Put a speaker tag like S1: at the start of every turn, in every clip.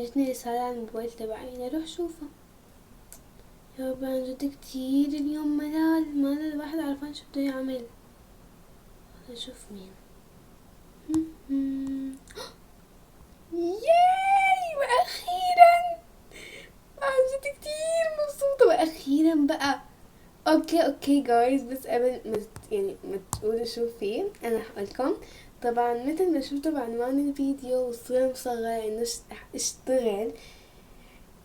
S1: جتني رسالة على الموبايل تبعي، نروح شوفها. يا رب عن جد كتير اليوم ملل الواحد عرفان شو بده يعمل. نشوف مين. ياي واخيرا، عن جد كتير مبسوطة واخيرا بقى. اوكي جايز، بس قبل ما ما تقولوا شو في، انا هقولكم. طبعا مثل ما شفتوا بعنوان الفيديو والصورة مصغرة انه اشتغل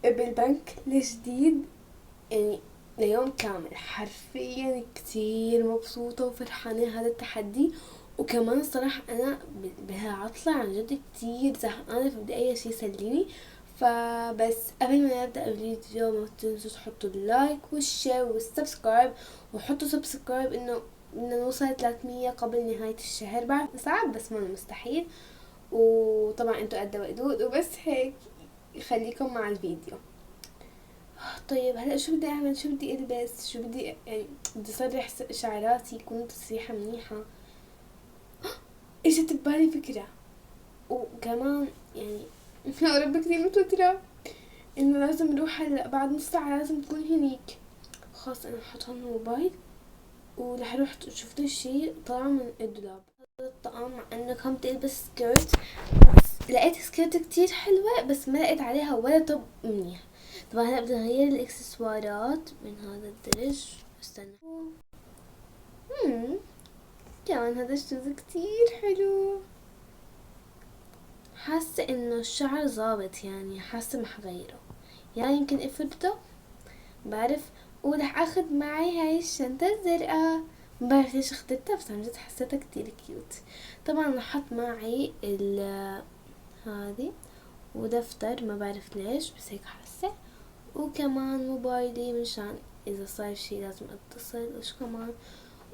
S1: بالبنك الجديد يعني ليوم كامل. حرفيا كتير مبسوطة وفرحانة هذا التحدي. وكمان الصراحة انا بهالعطلة عن جد كتير زهقانة، فبدي اي شي يسليني. فبس قبل ما نبدأ الفيديو ما تنسوا تحطوا اللايك والشير والسبسكرايب، وحطوا سبسكرايب انه بدنا نوصل 300 قبل نهاية الشهر. بعرف صعب بس ما مستحيل. وطبعا انتوا قد وقدود. وبس هيك، خليكم مع الفيديو. طيب هلا شو بدي اعمل؟ شو بدي البس؟ شو بدي يعني بدي اصرح شعراتي يكون تسريحة منيحة. اجت ببالي فكرة. وكمان يعني يا رب كثير متوترة انه لازم نروح هلا بعد نص ساعة لازم تكون هنيك. خلاص انا حاطة الموبايل ورح اروح. شفت الشي طلع من الدولاب هذا الطقم، مع انه كنت البس سكيرت بس لقيت سكيرت كتير حلوة بس ما لقيت عليها ولا طب منيح. طبعا هلا بدي اغير الاكسسوارات من هذا الدرج. استنى. كمان هذا الشوز كتير حلو. حاسة انه الشعر ظابط يعني، حاسة ما حغيره يعني، يمكن افرده بعرف. ورح اخد معي هاي الشنطة الزرقاء، ما بعرف ليش اخدتها بس عن جد حسيتها كتير كيوت. طبعا رح احط معي هذه ودفتر، ما بعرف ليش بس هيك حاسة. وكمان موبايلي مشان اذا صار شي لازم اتصل. وش كمان،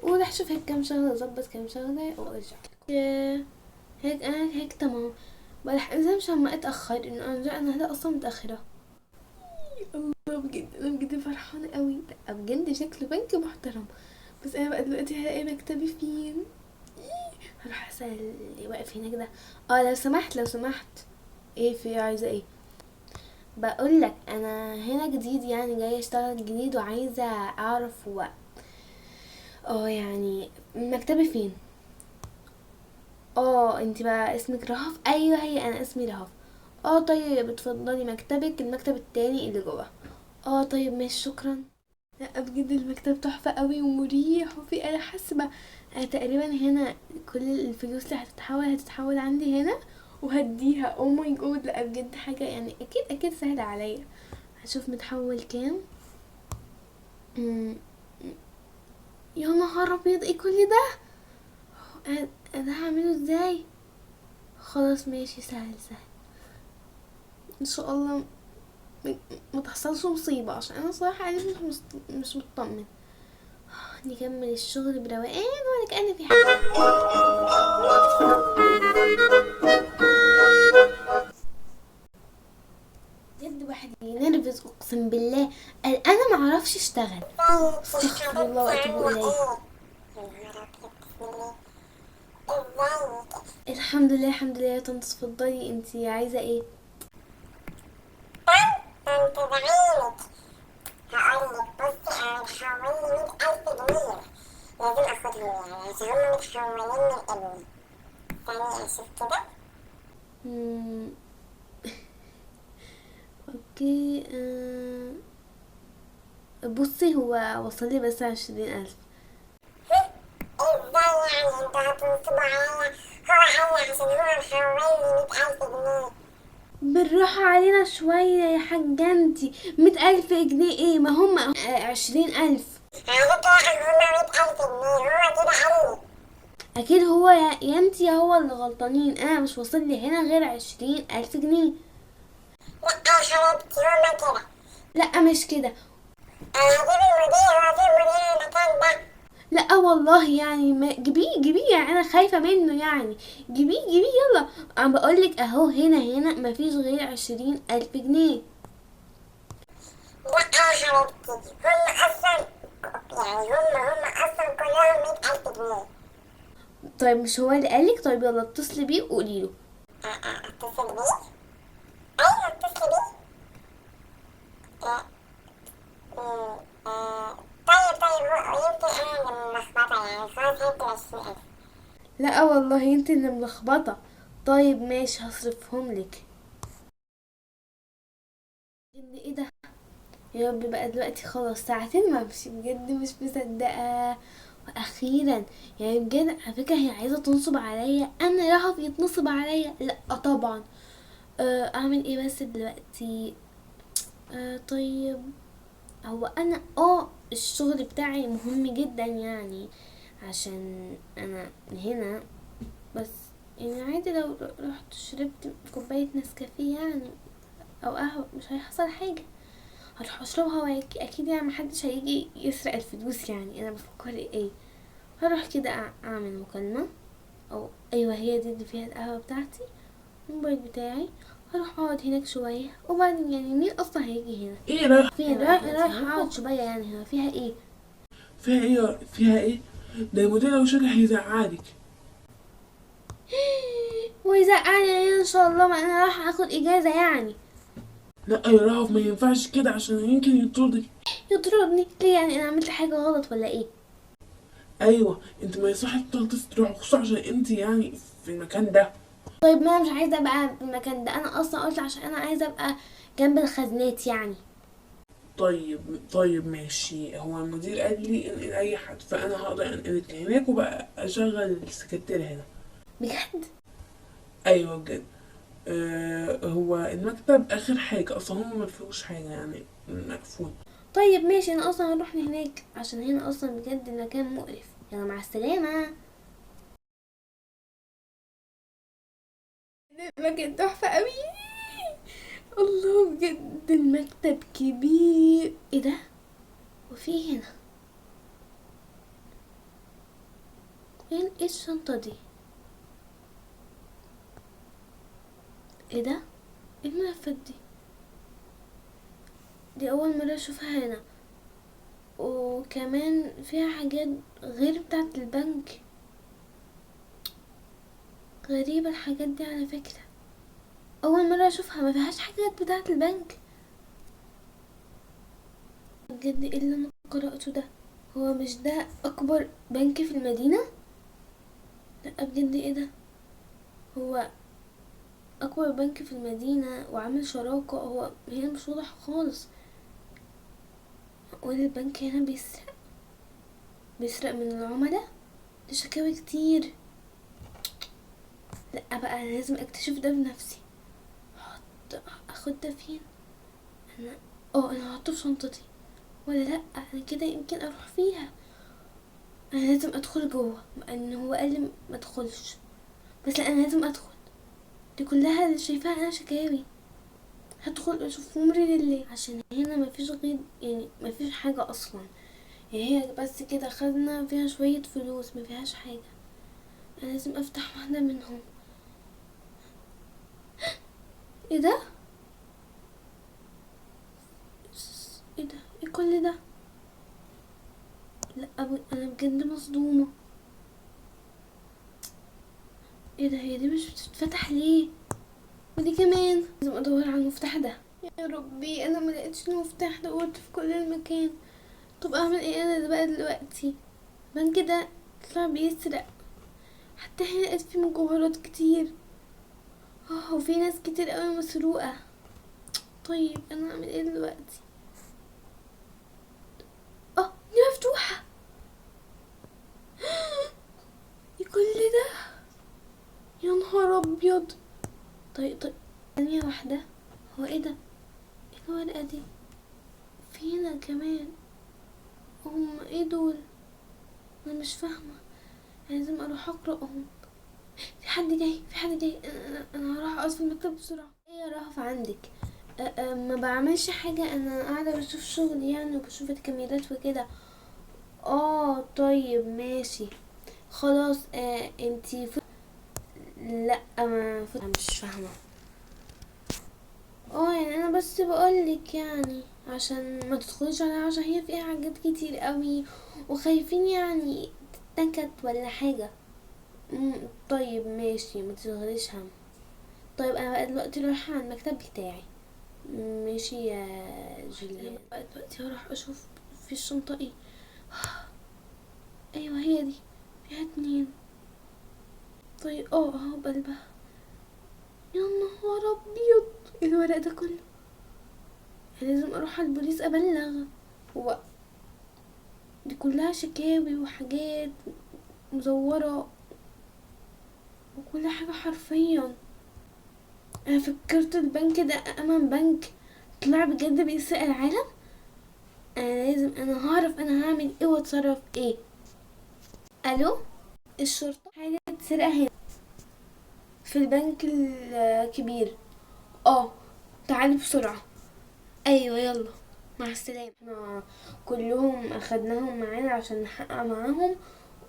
S1: ورح شوف هيك كم شغلة، اظبط كم شغلة وارجع لكم. هيك انا هيك تمام. بقى رح انزل مشان ما اتأخر، انه انا هلا اصلا متأخرة. الله بجد انا بجد فرحانة قوي. لا بجد شكله بنك محترم. بس انا بقى دلوقتي هلاقي مكتبي فين؟ هروح اسأل اللي واقف هناك ده. اه لو سمحت. ايه في عايزة ايه؟ بقول لك انا هنا جديد يعني، جاي اشتغل جديد وعايزة اعرف يعني مكتبي فين؟ اه انت بقى اسمك رهف؟ ايوه هي انا اسمي رهف. اه طيب اتفضلي مكتبك المكتب التاني اللي جوه. اه طيب ماشي شكرا. لا بجد المكتب تحفة قوي ومريح وفي آلة حاسبة. أنا تقريبا هنا كل الفلوس اللي هتتحول عندي هنا وهديها. او ماي جود، لا بجد حاجة يعني اكيد سهلة عليا. هشوف متحول كام. مم، يا نهار ابيض ايه كل ده؟ انا هعمله ازاي؟ خلاص ماشي سهل ان شاء الله. ما تحصلش مصيبة عشان انا صراحة قلبي مش مطمن. نكمل الشغل بروقان ولا كأن في حاجة. بجد واحد ينرفز اقسم بالله. انا ما اعرفش اشتغل. استغفر الله واتوب اليه. الحمد لله يا طنط. اتفضلي انتي عايزة ايه؟
S2: انت بعينك. هقولك بصي انا محولي 100,000 جنيه، لازم اخدهم يعني عشان هما متحولين من ابني. ثانية اشوف كده.
S1: مم، اوكي. بصي هو وصلي بس 20,000.
S2: ازاي يعني انتوا هتنصبوا عليا؟ هو قالي عشان هو محولي 100,000 جنيه.
S1: بالراحة علينا شوية يا حاجة انتي. 100,000 جنيه ايه؟ ما هم 20,000.
S2: عليك واحد هما 100,000 جنيه، هو كده قالي.
S1: اكيد هو يا انتي يا هو اللي غلطانين. انا مش واصل لي هنا غير 20,000 جنيه.
S2: لا يا حبيبتي هما كده.
S1: لا مش كده.
S2: انا هجيب المدير، هو في مدير المكان ده.
S1: لا والله يعني ما جيبيه يعني، انا خايفة منه يعني. جيبيه يلا. انا بقولك اهو هنا مفيش غير 20,000 جنيه.
S2: لا يا حبيبتي هما اصلا يعني هما اصلا كلهم 100,000 جنيه.
S1: طيب مش هو اللي قالك؟ طيب يلا اتصلي بيه وقوليله.
S2: اتصل بيه؟ ايوه اتصل يعني خلاص هي ب20,000.
S1: لا والله انت اللي ملخبطة. طيب ماشي هصرفهم لك. ايه ده؟ يا رب بقى دلوقتي خلاص ساعتين ما امشي، بجد مش مصدقة. واخيرا يعني بجد على فكرة هي عايزة تنصب عليا، انا رهف يتنصب عليا؟ لا طبعا. اعمل ايه بس دلوقتي؟ طيب هو انا الشغل بتاعي مهم جدا يعني، عشان انا هنا بس. يعني عادي لو رحت شربت كوباية نسكافيه يعني او قهوة مش هيحصل حاجة، هروح اشربها واكيد يعني محدش هيجي يسرق الفلوس. يعني انا بفكر ايه، هروح كده اعمل مكالمة، او ايوه هي دي اللي فيها القهوة بتاعتي، الموبايل بتاعي. هروح اقعد هناك شوية وبعدين يعني مين اصلا هيجي هنا؟
S3: ايه رايح؟
S1: فين رايح اقعد شوية يعني هنا فيها ايه؟
S3: فيها ايه؟ ده المدير لو شكل هيزعلك.
S1: ويزعقني يعني ان شاء الله؟ ما انا رايحة اخد اجازة يعني.
S3: لا يا رهف ما ينفعش كده عشان يمكن يطردك.
S1: يطردني ليه؟ يعني انا عملت حاجة غلط ولا ايه؟
S3: ايوه انت ما يصحش تغلطي تروح خصوصا عشان انت يعني في المكان ده.
S1: طيب ما انا مش عايزة ابقى في المكان ده، انا اصلا قلت عشان انا عايزة ابقى جنب الخزنات يعني.
S3: طيب ماشي، هو المدير قال لي انقل اي حد فانا هقدر انقلك هناك وبقى اشغل السكرتير هنا.
S1: بجد؟
S3: ايوه بجد. هو المكتب اخر حاجه اصلا، هم ما فيهوش حاجه يعني، مقفول.
S1: طيب ماشي انا اصلا هروح هناك عشان هنا اصلا بجد المكان مقرف. يلا مع السلامة. المكان تحفة قوي. الله بجد المكتب كبير. ايه ده؟ وفي هنا فين ايه الشنطة دي؟ ايه ده؟ ايه الملفات دي؟ دي اول مرة اشوفها هنا، وكمان فيها حاجات غير بتاعة البنك. غريبة الحاجات دي على فكرة، اول مرة اشوفها ما فيهاش حاجات بتاعة البنك. بجد ايه اللي انا قرأته ده؟ هو مش ده اكبر بنك في المدينة؟ لا بجد ايه ده؟ هو اكبر بنك في المدينة وعامل شراكة، هو هنا مش واضح خالص. ولا البنك هنا بيسرق من العملاء؟ ده شكاوي كتير. لا بقى انا لازم اكتشف ده بنفسي. اخد ده فين؟ انا انا هحطه في شنطتي ولا لا؟ انا كده يمكن اروح فيها. انا لازم ادخل جوه لان هو قال لي ما ادخلش، بس لا انا لازم ادخل. دي كلها اللي شايفاها انا شكاوي. هدخل اشوف عمري لله، عشان هنا مفيش غير يعني مفيش حاجة اصلا. يعني هي بس كده خزنة فيها شوية فلوس ما فيهاش حاجة. انا لازم افتح واحدة منهم. ايه ده؟ ايه ده؟ ايه كل ده؟ لا انا بجد مصدومة. ايه ده؟ هي دي مش بتتفتح ليه؟ ودي كمان لازم ادور على المفتاح ده. يا ربي انا ما لقيتش المفتاح، دورت في كل المكان. طب اعمل ايه انا ده بقى دلوقتي؟ البنك ده طلع بيسرق، حتى هنا لقيت فيه مجوهرات كتير. وفي ناس كتير قوي مسروقة. طيب انا اعمل ايه دلوقتي؟ دي مفتوحة. ايه كل ده؟ يا نهار ابيض. طيب ثانية واحدة، هو ايه ده؟ ايه الورقة دي؟ في هنا كمان، هم ايه دول؟ انا مش فاهمة، لازم اروح اقرأهم. في حد جاي. انا هروح اقعد في المكتب بسرعة. ايه يا رهف عندك؟ ما بعملش حاجة، انا قاعدة بشوف شغل يعني وبشوف الكاميرات وكده. طيب ماشي خلاص. انتي لا ما أنا مش فاهمة. يعني انا بس بقولك يعني عشان ما تدخليش عليها، عشان هي فيها حاجات كتير قوي وخايفين يعني تتنكت ولا حاجة. طيب ماشي ما تشغليش هم. طيب انا بقى دلوقتي رايحة على المكتب بتاعي. ماشي يا جوليان، بقى دلوقتي هروح اشوف في الشنطة ايه. ايوه هي دي. فيها 2. طيب اهو بقلبها. يا نهار ابيض، ايه الورق ده كله؟ أنا لازم اروح على البوليس ابلغ. هو دي كلها شكاوي وحاجات مزورة وكل حاجة حرفيا. انا فكرت البنك ده امن بنك، طلع بجد بيسرق العالم. انا هعرف انا هعمل ايه واتصرف ايه. الو، الشرطة، حاجة سرقة هنا في البنك الكبير. تعالي بسرعة. ايوه يلا، مع السلامة. احنا كلهم اخدناهم معانا عشان نحقق معاهم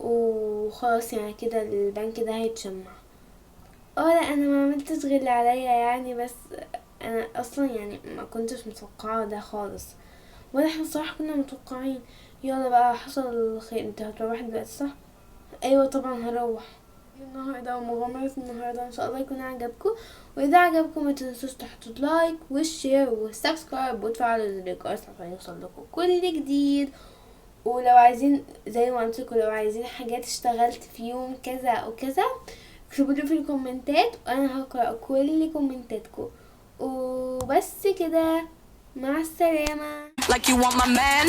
S1: وخلاص، يعني كده البنك ده هيتشمع. لا انا ما عملتش غير اللي عليا يعني، بس انا اصلا يعني ما كنتش متوقعه ده خالص، ولا احنا الصراحه كنا متوقعين. يلا بقى، حصل خير. انت هتروح دلوقتي صح؟ ايوه طبعا هروح النهارده، ومغامرة النهارده ان شاء الله يكون عجبكم. واذا عجبكم ما تنسوش تحطوا لايك والشير والسبسكرايب وتفعلوا زر الجرس عشان يوصل لكم كل جديد. ولو عايزين زي ما قلت لكم، لو عايزين حاجات اشتغلت في يوم كذا او كذا، اكتبوا لي في الكومنتات وانا هقرا كل كومنتاتكم. وبس كده، مع السلامه.
S4: Like you want my man.